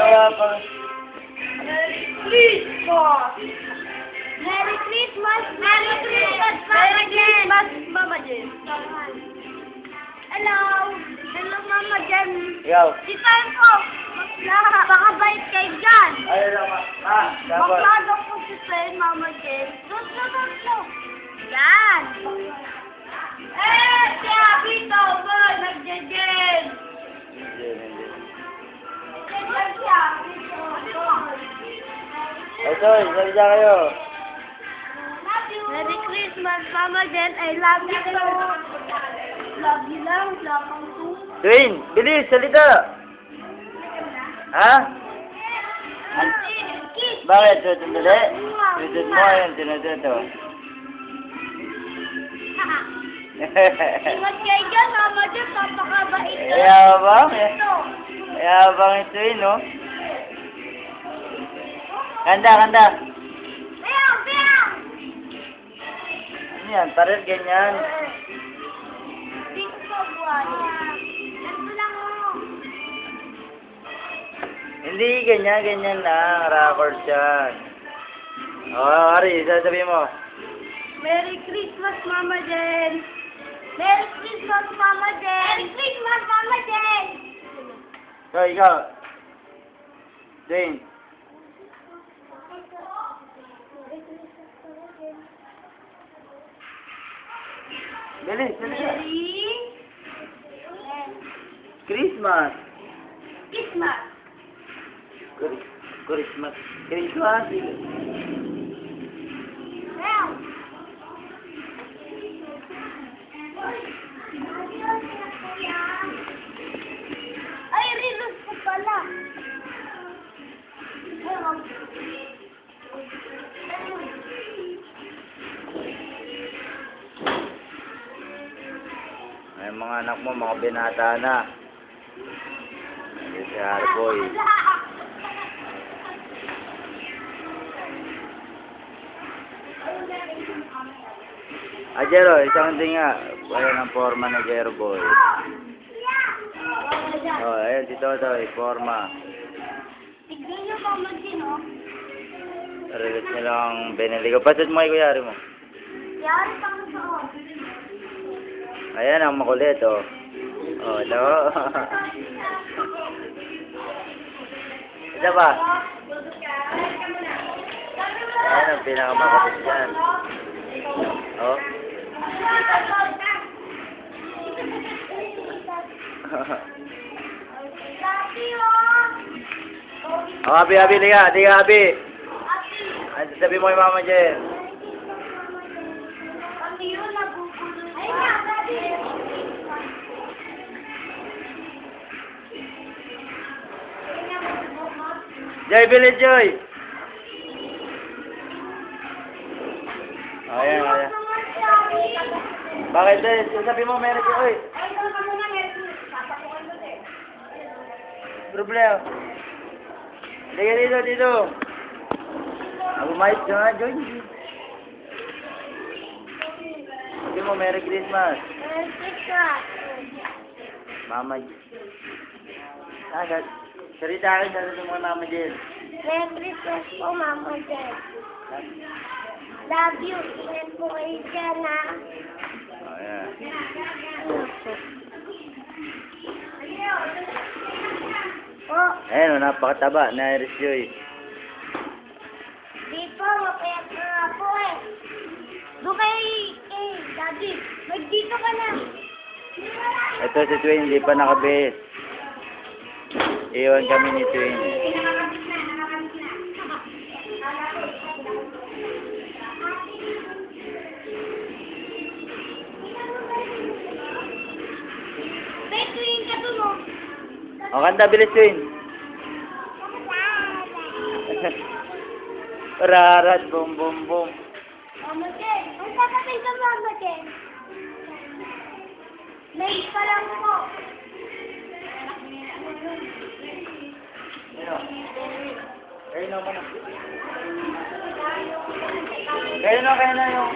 wala pa. Merry Christmas! Merry Christmas! Merry Christmas, Mama Jen! Merry Christmas, Mama Jen! Hello! Hello, Mama Jen! Ikaw. Itain ko! Baka bait kayo dyan! Ayun lang, dapat. Maglado po si Tain, Mama Jen. Doon. Yan! Si Abby Tower! Nagjejen! Nagjejen si Abby Tower! Ito, salita kayo. Merry Christmas, Mama Jen. I love you so. Love you lang. Love you too. Dwayne, bilis, salita. Ha? Kiss. Bakit? Sandali? Sundot mo, ayun, sinundot to. Ingat kayo dyan, Mama Jen. Papakabait ka. Yabang. Ito. Yabang ito yun, no? Kanda. Meow. Ano yan? Parang ganyan. Dito po, buhay. Ito lang o. Hindi, ganyan lang. Record yan. Ari, sasabihin mo. Merry Christmas, Mama Jen. Merry Christmas, Mama Jen. Merry Christmas, Mama Jen. So, ikaw. Dwayne. Bilis. Merry Christmas. Christmas. Christmas. Meow. Ay, relos ko pala. Meow. Ay, mga anak mo, mga binata na. Hindi si Harboy. Jero, isang hindi nga. Ayan ang forma ni Jero Boy. Oh, ayan, dito ito, forma. Tignan niyo, Mama Jen, oh. Relat niya lang binili ko. Pasit mo kay kuyari mo. Yari pang doon. Ayan ang makulit, oh. Oh, ito. Ito ba? Ayan ang pinakamakulit yan. Oh. Oh, Abi, liga, Abi. Ano sabi mo kay Mama Jen? Joy, bili Joy. Ayan. Bakit din? Sabi mo, meron ko, oy. Problema. Liga dito. Bumayit ka nga, Joy. Sabi mo, Merry Christmas. Merry Christmas. Mama Jen. Agad. Sarita akin sa mga Mama Jen. Merry Christmas po, Mama Jen. Love you. Ingat po kayo dyan, ha. Ayan. Oh, Ayan, napakataba na Iris Joy. dito, mapayat na nga po eh. Doon kay Daddy. Dito ka na. Ito si Twin, hindi pa nakabihis. Iwan kami ni Twin. Between ka doon, oh. O, kanta, bilis Twin. Rarat, boom. Mama Jen. Ang papatay ka, Mama Jen. May pa lang po. Kayo na yung